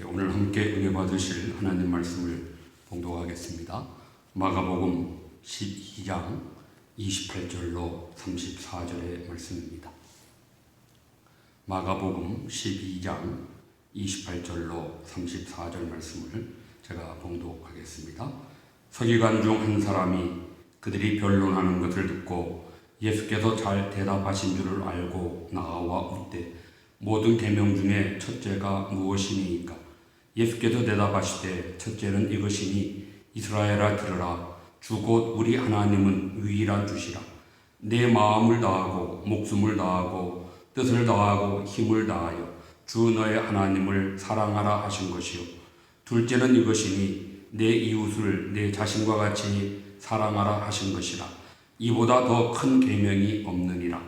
오늘 함께 은혜 받으실 하나님 말씀을 봉독하겠습니다. 마가복음 12장 28절로 34절의 말씀입니다. 마가복음 12장 28절로 34절 말씀을 제가 봉독하겠습니다. 서기관 중 한 사람이 그들이 변론하는 것을 듣고 예수께서 잘 대답하신 줄을 알고 나와 묻되 모든 계명 중에 첫째가 무엇이니까? 예수께서 대답하시되 첫째는 이것이니 이스라엘아 들으라. 주 곧 우리 하나님은 유일한 주시라. 내 마음을 다하고 목숨을 다하고 뜻을 다하고 힘을 다하여 주 너의 하나님을 사랑하라 하신 것이요. 둘째는 이것이니 내 이웃을 내 자신과 같이 사랑하라 하신 것이라. 이보다 더 큰 계명이 없느니라.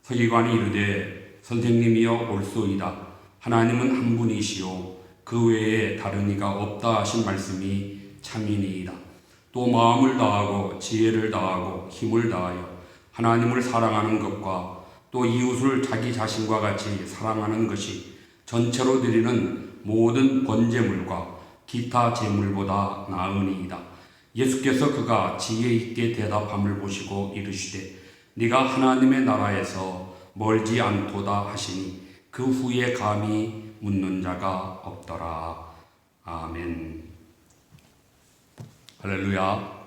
서기관이 이르되 선생님이여 옳소이다. 하나님은 한 분이시요 그 외에 다른 이가 없다 하신 말씀이 참이니이다. 또 마음을 다하고 지혜를 다하고 힘을 다하여 하나님을 사랑하는 것과 또 이웃을 자기 자신과 같이 사랑하는 것이 전체로 드리는 모든 번제물과 기타 제물보다 나으니이다. 예수께서 그가 지혜 있게 대답함을 보시고 이르시되 네가 하나님의 나라에서 멀지 않도다 하시니 그 후에 감히 묻는 자가 없더라. 아멘. 할렐루야.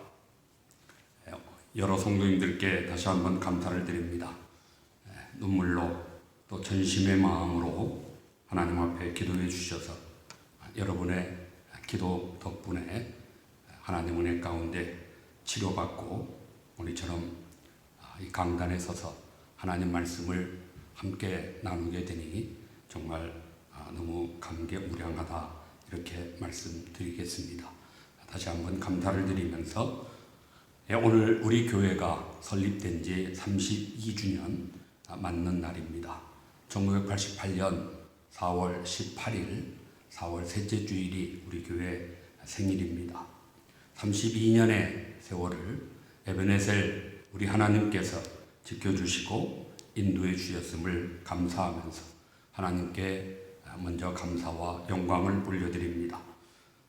여러 성도님들께 다시 한번 감사를 드립니다. 눈물로 또 전심의 마음으로 하나님 앞에 기도해 주셔서 여러분의 기도 덕분에 하나님 은혜 가운데 치료받고 우리처럼 이 강단에 서서 하나님 말씀을 함께 나누게 되니 정말 너무 감개무량하다 이렇게 말씀드리겠습니다. 다시 한번 감사를 드리면서 오늘 우리 교회가 설립된 지 32주년 맞는 날입니다. 1988년 4월 18일 4월 셋째 주일이 우리 교회 생일입니다. 32년의 세월을 에베네셀 우리 하나님께서 지켜주시고 인도해 주셨음을 감사하면서 하나님께 먼저 감사와 영광을 올려드립니다.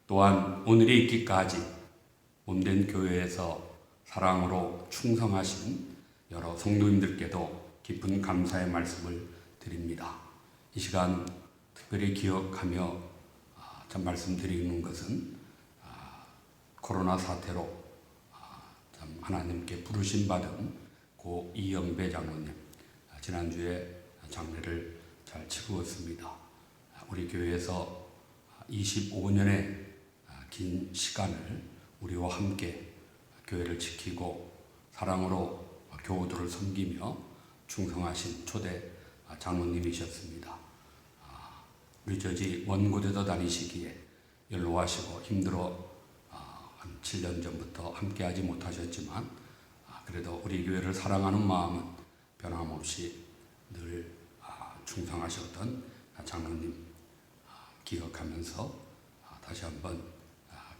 또한 오늘이 있기까지 몸된 교회에서 사랑으로 충성하신 여러 성도님들께도 깊은 감사의 말씀을 드립니다. 이 시간 특별히 기억하며 참 말씀드리는 것은 코로나 사태로 참 하나님께 부르심 받은 고 이영배 장로님 지난주에 장례를 잘 치루었습니다. 우리 교회에서 25년의 긴 시간을 우리와 함께 교회를 지키고 사랑으로 교우들을 섬기며 충성하신 초대 장로님이셨습니다. 늦어지 먼 곳에서 다니시기에 연로하시고 힘들어 한 7년 전부터 함께하지 못하셨지만 그래도 우리 교회를 사랑하는 마음은 변함없이 늘 충성하셨던 장로님 기억하면서 다시 한번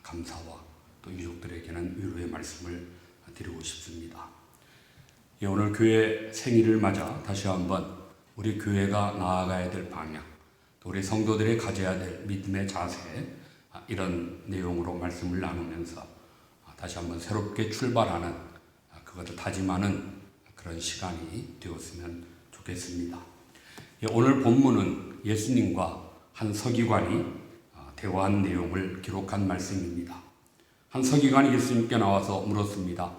감사와 또 유족들에게는 위로의 말씀을 드리고 싶습니다. 오늘 교회 생일을 맞아 다시 한번 우리 교회가 나아가야 될 방향, 또 우리 성도들이 가져야 될 믿음의 자세 이런 내용으로 말씀을 나누면서 다시 한번 새롭게 출발하는 그것을 다짐하는 그런 시간이 되었으면 좋겠습니다. 오늘 본문은 예수님과 한 서기관이 대화한 내용을 기록한 말씀입니다. 한 서기관이 예수님께 나와서 물었습니다.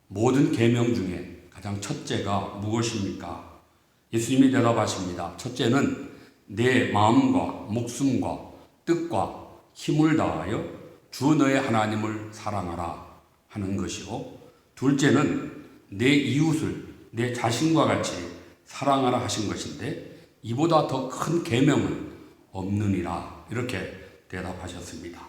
모든 계명 중에 가장 첫째가 무엇입니까? 예수님이 대답하십니다. 첫째는 내 마음과 목숨과 뜻과 힘을 다하여 주 너의 하나님을 사랑하라 하는 것이요. 둘째는 내 이웃을 내 자신과 같이 사랑하라 하신 것인데 이보다 더 큰 계명은 없느니라 이렇게 대답하셨습니다.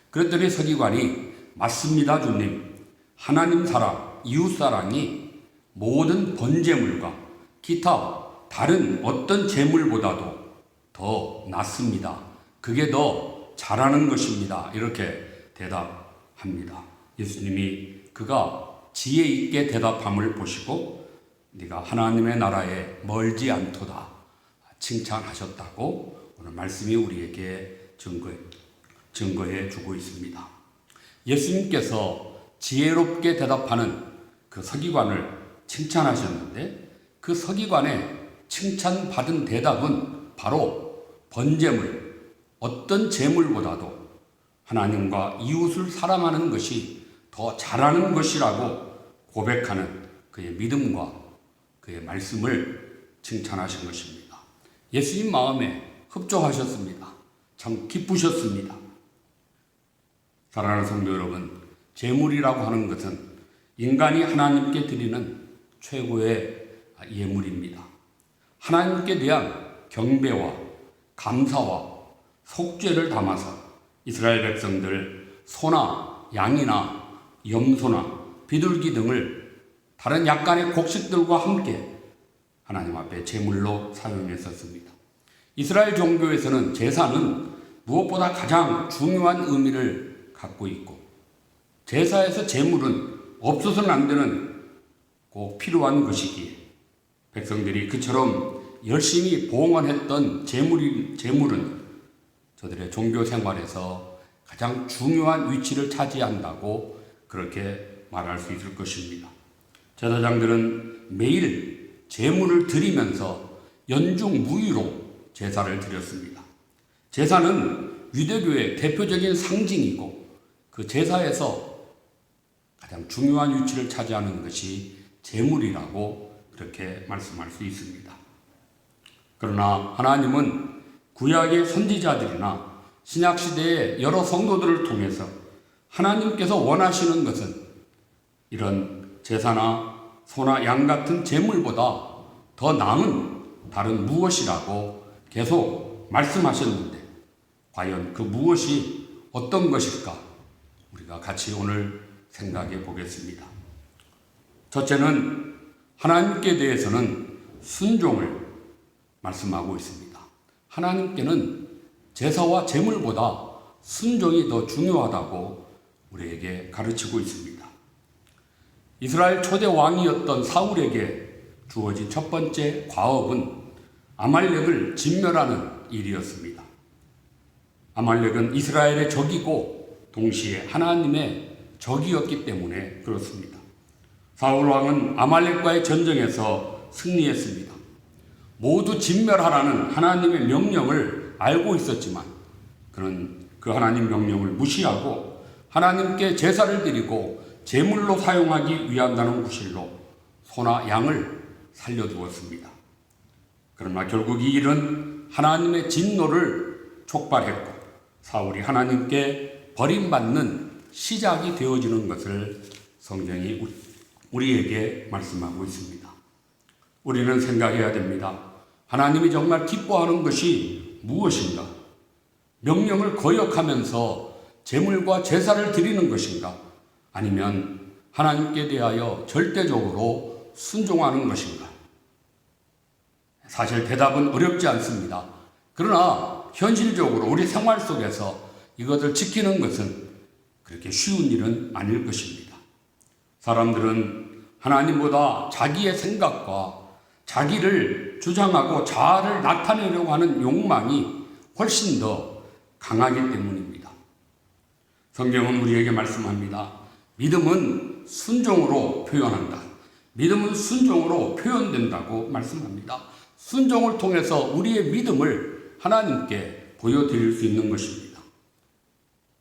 그랬더니 서기관이 맞습니다 주님. 하나님 사랑, 이웃 사랑이 모든 번제물과 기타 다른 어떤 제물보다도 더 낫습니다. 그게 더 잘하는 것입니다. 이렇게 대답합니다. 예수님이 그가 지혜 있게 대답함을 보시고 네가 하나님의 나라에 멀지 않도다 칭찬하셨다고 오늘 말씀이 우리에게 증거해 주고 있습니다. 예수님께서 지혜롭게 대답하는 그 서기관을 칭찬하셨는데 그 서기관의 칭찬받은 대답은 바로 번제물, 어떤 제물보다도 하나님과 이웃을 사랑하는 것이 더 잘하는 것이라고 고백하는 그의 믿음과 그의 말씀을 칭찬하신 것입니다. 예수님 마음에 흡족하셨습니다. 참 기쁘셨습니다. 사랑하는 성도 여러분, 제물이라고 하는 것은 인간이 하나님께 드리는 최고의 예물입니다. 하나님께 대한 경배와 감사와 속죄를 담아서 이스라엘 백성들 소나 양이나 염소나 비둘기 등을 다른 약간의 곡식들과 함께 하나님 앞에 제물로 사용했었습니다. 이스라엘 종교에서는 제사는 무엇보다 가장 중요한 의미를 갖고 있고 제사에서 제물은 없어서는 안 되는 꼭 필요한 것이기에 백성들이 그처럼 열심히 봉헌했던 제물은 저들의 종교 생활에서 가장 중요한 위치를 차지한다고 그렇게 말할 수 있을 것입니다. 제사장들은 매일 제물을 드리면서 연중무휴로 제사를 드렸습니다. 제사는 유대교의 대표적인 상징이고 그 제사에서 가장 중요한 위치를 차지하는 것이 제물이라고 그렇게 말씀할 수 있습니다. 그러나 하나님은 구약의 선지자들이나 신약시대의 여러 성도들을 통해서 하나님께서 원하시는 것은 이런 제사나 소나 양 같은 제물보다 더 나은 다른 무엇이라고 계속 말씀하셨는데 과연 그 무엇이 어떤 것일까? 우리가 같이 오늘 생각해 보겠습니다. 첫째는 하나님께 대해서는 순종을 말씀하고 있습니다. 하나님께는 제사와 제물보다 순종이 더 중요하다고 우리에게 가르치고 있습니다. 이스라엘 초대 왕이었던 사울에게 주어진 첫 번째 과업은 아말렉을 진멸하는 일이었습니다. 아말렉은 이스라엘의 적이고 동시에 하나님의 적이었기 때문에 그렇습니다. 사울 왕은 아말렉과의 전쟁에서 승리했습니다. 모두 진멸하라는 하나님의 명령을 알고 있었지만 그는 그 하나님 명령을 무시하고 하나님께 제사를 드리고 제물로 사용하기 위한다는 구실로 소나 양을 살려두었습니다. 그러나 결국 이 일은 하나님의 진노를 촉발했고 사울이 하나님께 버림받는 시작이 되어지는 것을 성경이 우리에게 말씀하고 있습니다. 우리는 생각해야 됩니다. 하나님이 정말 기뻐하는 것이 무엇인가? 명령을 거역하면서 제물과 제사를 드리는 것인가? 아니면 하나님께 대하여 절대적으로 순종하는 것인가? 사실 대답은 어렵지 않습니다. 그러나 현실적으로 우리 생활 속에서 이것을 지키는 것은 그렇게 쉬운 일은 아닐 것입니다. 사람들은 하나님보다 자기의 생각과 자기를 주장하고 자아를 나타내려고 하는 욕망이 훨씬 더 강하기 때문입니다. 성경은 우리에게 말씀합니다. 믿음은 순종으로 표현한다. 믿음은 순종으로 표현된다고 말씀합니다. 순종을 통해서 우리의 믿음을 하나님께 보여드릴 수 있는 것입니다.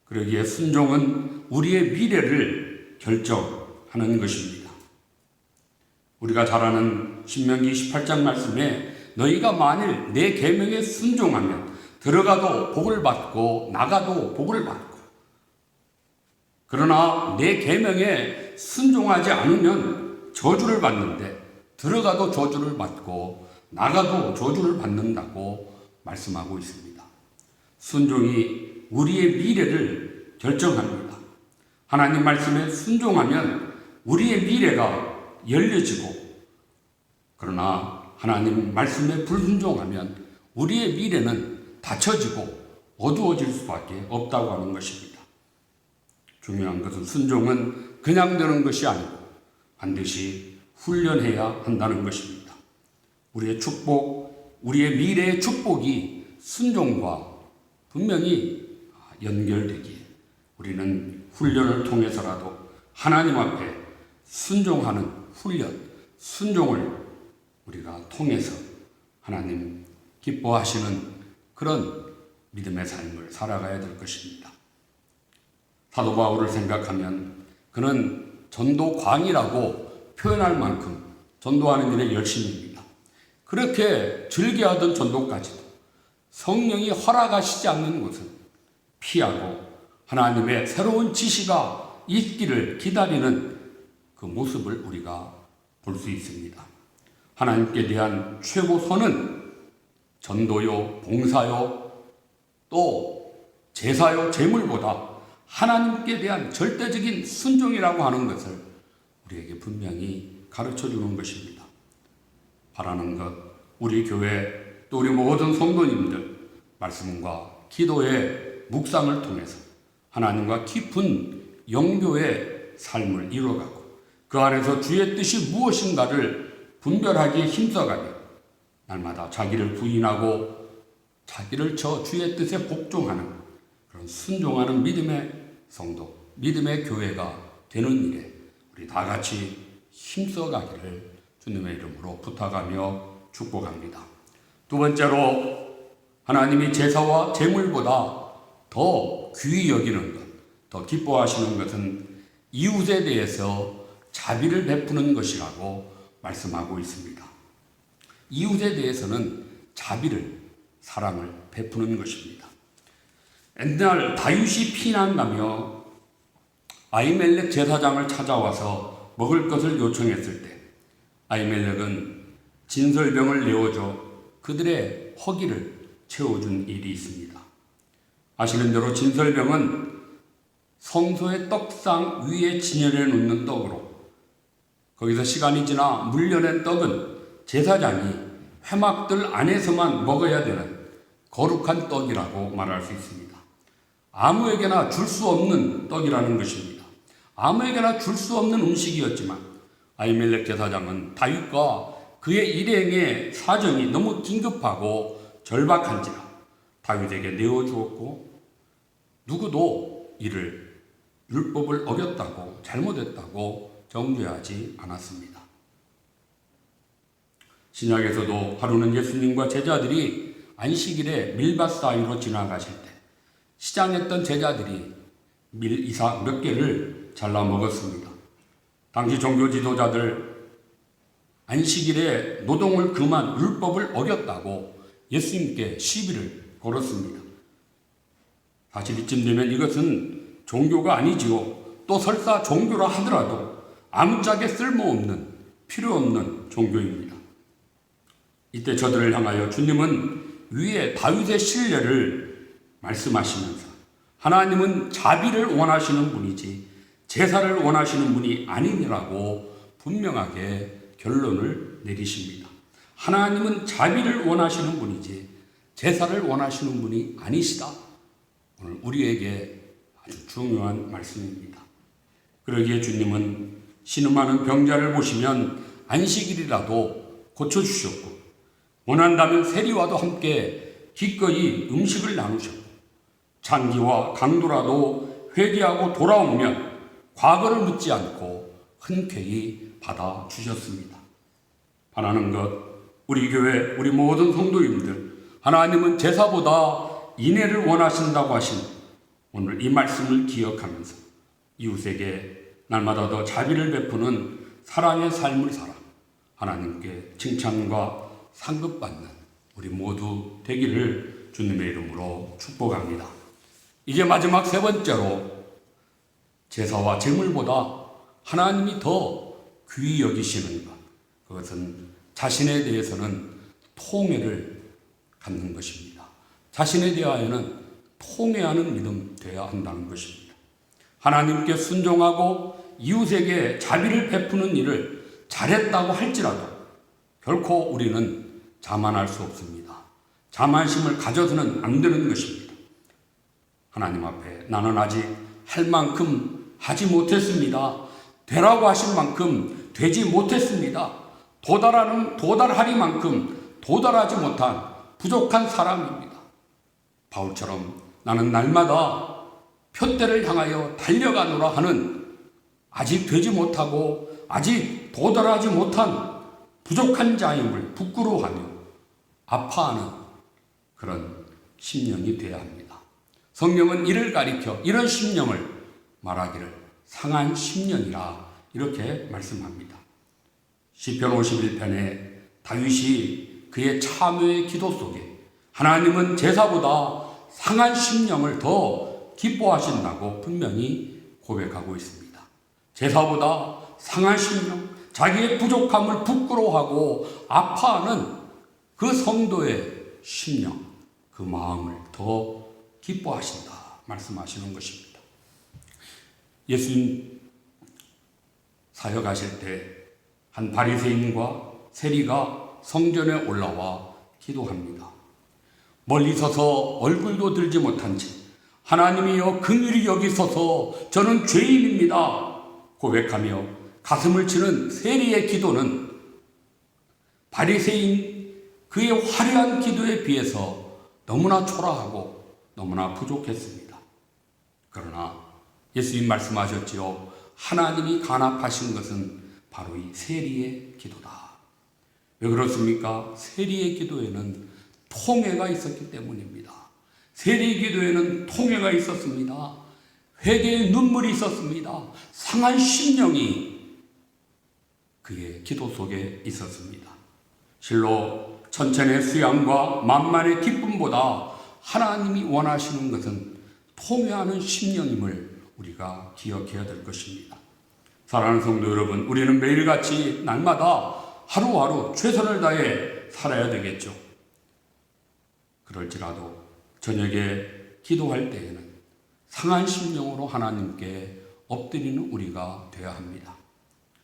그러기에 순종은 우리의 미래를 결정하는 것입니다. 우리가 잘 아는 신명기 28장 말씀에 너희가 만일 내 계명에 순종하면 들어가도 복을 받고 나가도 복을 받고 그러나 내 계명에 순종하지 않으면 저주를 받는데 들어가도 저주를 받고 나가도 저주를 받는다고 말씀하고 있습니다. 순종이 우리의 미래를 결정합니다. 하나님 말씀에 순종하면 우리의 미래가 열려지고 그러나 하나님 말씀에 불순종하면 우리의 미래는 닫혀지고 어두워질 수밖에 없다고 하는 것입니다. 중요한 것은 순종은 그냥 되는 것이 아니고 반드시 훈련해야 한다는 것입니다. 우리의 축복, 우리의 미래의 축복이 순종과 분명히 연결되기에 우리는 훈련을 통해서라도 하나님 앞에 순종하는 훈련, 순종을 우리가 통해서 하나님 기뻐하시는 그런 믿음의 삶을 살아가야 될 것입니다. 사도 바울을 생각하면 그는 전도광이라고 표현할 만큼 전도하는 일에 열심입니다. 그렇게 즐겨하던 전도까지도 성령이 허락하시지 않는 것은 피하고 하나님의 새로운 지시가 있기를 기다리는 그 모습을 우리가 볼 수 있습니다. 하나님께 대한 최고선은 전도요, 봉사요, 또 제사요, 제물보다 하나님께 대한 절대적인 순종이라고 하는 것을 우리에게 분명히 가르쳐 주는 것입니다. 바라는 것, 우리 교회 또 우리 모든 성도님들 말씀과 기도의 묵상을 통해서 하나님과 깊은 영교의 삶을 이루어가고 그 안에서 주의 뜻이 무엇인가를 분별하기에 힘써가며 날마다 자기를 부인하고 자기를 저 주의 뜻에 복종하는 그런 순종하는 믿음의 성도, 믿음의 교회가 되는 일에 우리 다 같이 힘써가기를 주님의 이름으로 부탁하며 축복합니다. 두 번째로 하나님이 제사와 제물보다 더 귀히 여기는 것, 더 기뻐하시는 것은 이웃에 대해서 자비를 베푸는 것이라고 말씀하고 있습니다. 이웃에 대해서는 자비를, 사랑을 베푸는 것입니다. 옛날 다윗이 피난가며 아히멜렉 제사장을 찾아와서 먹을 것을 요청했을 때 아히멜렉은 진설병을 내어줘 그들의 허기를 채워준 일이 있습니다. 아시는 대로 진설병은 성소의 떡상 위에 진열해 놓는 떡으로 거기서 시간이 지나 물려낸 떡은 제사장이 회막들 안에서만 먹어야 되는 거룩한 떡이라고 말할 수 있습니다. 아무에게나 줄 수 없는 떡이라는 것입니다. 아무에게나 줄 수 없는 음식이었지만 아히멜렉 제사장은 다윗과 그의 일행의 사정이 너무 긴급하고 절박한지라 다윗에게 내어주었고 누구도 이를 율법을 어겼다고 잘못했다고 정죄하지 않았습니다. 신약에서도 하루는 예수님과 제자들이 안식일에 밀밭 사이로 지나가실 때 시장했던 제자들이 밀 이삭 몇 개를 잘라 먹었습니다. 당시 종교 지도자들 안식일에 노동을 금한 율법을 어겼다고 예수님께 시비를 걸었습니다. 사실 이쯤 되면 이것은 종교가 아니지요. 또 설사 종교라 하더라도 아무짝에 쓸모없는 필요 없는 종교입니다. 이때 저들을 향하여 주님은 위에 다윗의 신뢰를 말씀하시면서 하나님은 자비를 원하시는 분이지 제사를 원하시는 분이 아니라고 분명하게 결론을 내리십니다. 하나님은 자비를 원하시는 분이지 제사를 원하시는 분이 아니시다. 오늘 우리에게 아주 중요한 말씀입니다. 그러기에 주님은 신음하는 병자를 보시면 안식일이라도 고쳐주셨고 원한다면 세리와도 함께 기꺼이 음식을 나누셨고 장기와 강도라도 회개하고 돌아오면 과거를 묻지 않고 흔쾌히 받아주셨습니다. 바라는 것, 우리 교회, 우리 모든 성도님들, 하나님은 제사보다 인애를 원하신다고 하신 오늘 이 말씀을 기억하면서 이웃에게 날마다 더 자비를 베푸는 사랑의 삶을 살아 하나님께 칭찬과 상급받는 우리 모두 되기를 주님의 이름으로 축복합니다. 이제 마지막 세 번째로 제사와 제물보다 하나님이 더 귀히 여기시는 것, 그것은 자신에 대해서는 통회를 갖는 것입니다. 자신에 대하여는 통회하는 믿음 되어야 한다는 것입니다. 하나님께 순종하고 이웃에게 자비를 베푸는 일을 잘했다고 할지라도 결코 우리는 자만할 수 없습니다. 자만심을 가져서는 안 되는 것입니다. 하나님 앞에 나는 아직 할 만큼 하지 못했습니다. 되라고 하신 만큼 되지 못했습니다. 도달하리만큼 도달하지 못한 부족한 사람입니다. 바울처럼 나는 날마다 표대를 향하여 달려가노라 하는 아직 되지 못하고 아직 도달하지 못한 부족한 자임을 부끄러워하며 아파하는 그런 심령이 되어야 합니다. 성경은 이를 가리켜 이런 심령을 말하기를 상한 심령이라 이렇게 말씀합니다. 시편 51편에 다윗이 그의 참회의 기도 속에 하나님은 제사보다 상한 심령을 더 기뻐하신다고 분명히 고백하고 있습니다. 제사보다 상한 심령, 자기의 부족함을 부끄러워하고 아파하는 그 성도의 심령, 그 마음을 더 기뻐하신다 말씀하시는 것입니다. 예수님 사역하실 때 한 바리새인과 세리가 성전에 올라와 기도합니다. 멀리 서서 얼굴도 들지 못한 채 하나님이여 긍휼히 여기소서 저는 죄인입니다 고백하며 가슴을 치는 세리의 기도는 바리새인 그의 화려한 기도에 비해서 너무나 초라하고 너무나 부족했습니다. 그러나 예수님 말씀하셨지요. 하나님이 간합하신 것은 바로 이 세리의 기도다. 왜 그렇습니까? 세리의 기도에는 통회가 있었기 때문입니다. 세리 기도에는 통회가 있었습니다. 회개의 눈물이 있었습니다. 상한 심령이 그의 기도 속에 있었습니다. 실로 천천의 수양과 만만의 기쁨보다 하나님이 원하시는 것은 통회하는 심령임을 우리가 기억해야 될 것입니다. 사랑하는 성도 여러분, 우리는 매일같이 날마다 하루하루 최선을 다해 살아야 되겠죠. 그럴지라도 저녁에 기도할 때에는 상한 심령으로 하나님께 엎드리는 우리가 되어야 합니다.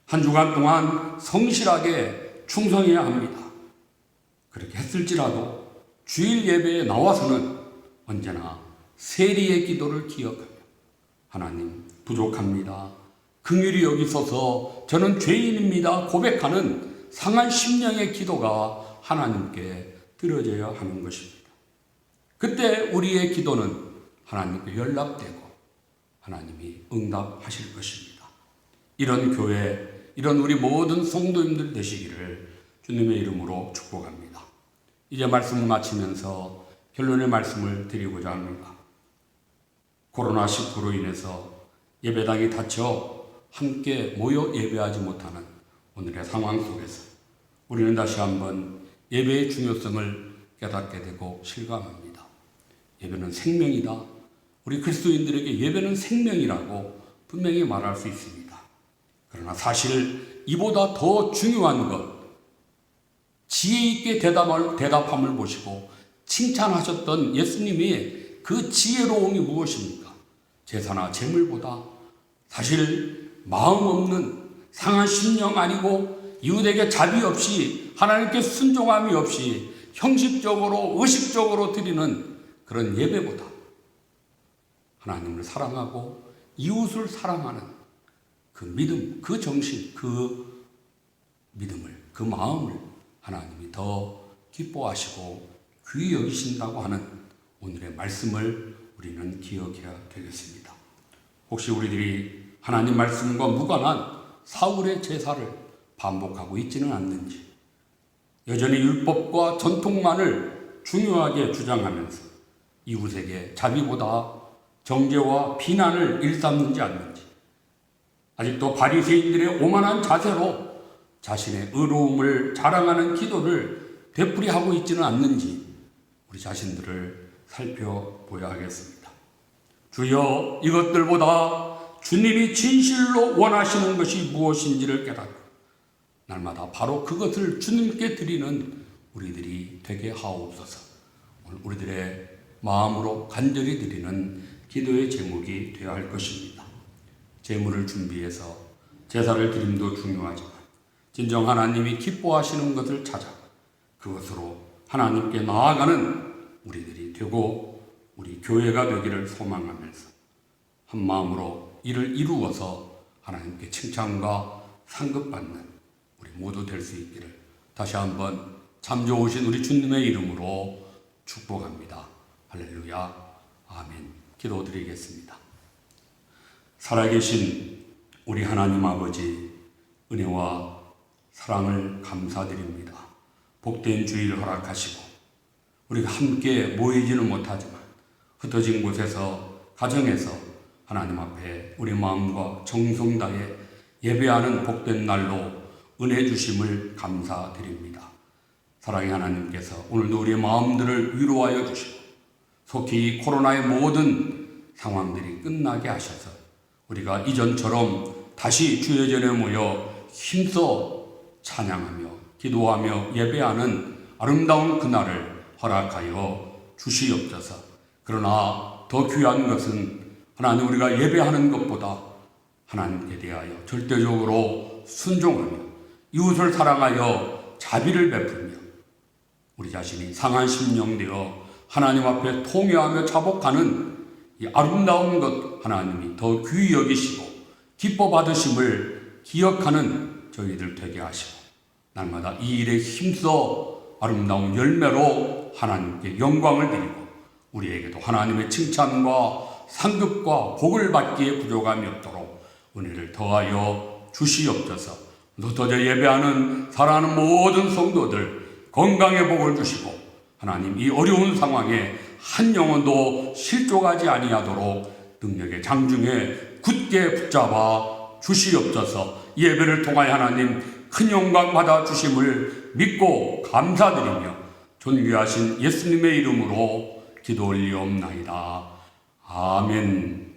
한 주간 동안 성실하게 충성해야 합니다. 그렇게 했을지라도 주일 예배에 나와서는 언제나 세리의 기도를 기억하며 하나님 부족합니다. 긍휼히 여기소서 저는 죄인입니다 고백하는 상한 심령의 기도가 하나님께 드려져야 하는 것입니다. 그때 우리의 기도는 하나님께 연락되고 하나님이 응답하실 것입니다. 이런 교회, 이런 우리 모든 성도님들 되시기를 주님의 이름으로 축복합니다. 이제 말씀을 마치면서 결론의 말씀을 드리고자 합니다. 코로나19로 인해서 예배당이 닫혀 함께 모여 예배하지 못하는 오늘의 상황 속에서 우리는 다시 한번 예배의 중요성을 깨닫게 되고 실감합니다. 예배는 생명이다. 우리 그리스도인들에게 예배는 생명이라고 분명히 말할 수 있습니다. 그러나 사실 이보다 더 중요한 것, 지혜 있게 대답함을 보시고 칭찬하셨던 예수님의 그 지혜로움이 무엇입니까? 제사나 제물보다 사실 마음 없는 상한 심령 아니고 이웃에게 자비 없이 하나님께 순종함이 없이 형식적으로 의식적으로 드리는 그런 예배보다 하나님을 사랑하고 이웃을 사랑하는 그 믿음, 그 정신, 그 믿음을, 그 마음을 하나님이 더 기뻐하시고 귀히 여기신다고 하는 오늘의 말씀을 우리는 기억해야 되겠습니다. 혹시 우리들이 하나님 말씀과 무관한 사울의 제사를 반복하고 있지는 않는지, 여전히 율법과 전통만을 중요하게 주장하면서 이웃에게 자비보다 정죄와 비난을 일삼는지 않는지, 아직도 바리새인들의 오만한 자세로 자신의 의로움을 자랑하는 기도를 되풀이하고 있지는 않는지 우리 자신들을 살펴보아야 하겠습니다. 주여, 이것들보다 주님이 진실로 원하시는 것이 무엇인지를 깨닫고 날마다 바로 그것을 주님께 드리는 우리들이 되게 하옵소서. 오늘 우리들의 마음으로 간절히 드리는 기도의 제목이 되어야 할 것입니다. 제물을 준비해서 제사를 드림도 중요하지만 진정 하나님이 기뻐하시는 것을 찾아 그것으로 하나님께 나아가는 우리들이 되고 우리 교회가 되기를 소망하면서 한 마음으로 이를 이루어서 하나님께 칭찬과 상급받는 우리 모두 될 수 있기를 다시 한번 참 좋으신 우리 주님의 이름으로 축복합니다. 할렐루야. 아멘. 기도드리겠습니다. 살아계신 우리 하나님 아버지, 은혜와 사랑을 감사드립니다. 복된 주일 허락하시고 우리가 함께 모이지는 못하지만 흩어진 곳에서, 가정에서 하나님 앞에 우리 마음과 정성 다해 예배하는 복된 날로 은혜 주심을 감사드립니다. 사랑의 하나님께서 오늘도 우리의 마음들을 위로하여 주시고 속히 코로나의 모든 상황들이 끝나게 하셔서 우리가 이전처럼 다시 주의 전에 모여 힘써 찬양하며 기도하며 예배하는 아름다운 그날을 허락하여 주시옵소서. 그러나 더 귀한 것은 하나님, 우리가 예배하는 것보다 하나님께 대하여 절대적으로 순종하며 이웃을 사랑하여 자비를 베풀며 우리 자신이 상한 심령되어 하나님 앞에 통회하며 자복하는 이 아름다운 것 하나님이 더 귀히 여기시고 기뻐 받으심을 기억하는 저희들 되게 하시고 날마다 이 일에 힘써 아름다운 열매로 하나님께 영광을 드리고 우리에게도 하나님의 칭찬과 상급과 복을 받기에 부족함이 없도록 은혜를 더하여 주시옵소서. 흩어져 예배하는 사랑하는 모든 성도들 건강의 복을 주시고 하나님, 이 어려운 상황에 한 영혼도 실족하지 아니하도록 능력의 장중에 굳게 붙잡아 주시옵소서. 예배를 통하여 하나님 큰 영광 받아 주심을 믿고 감사드리며 존귀하신 예수님의 이름으로 기도 올리옵나이다. 아멘.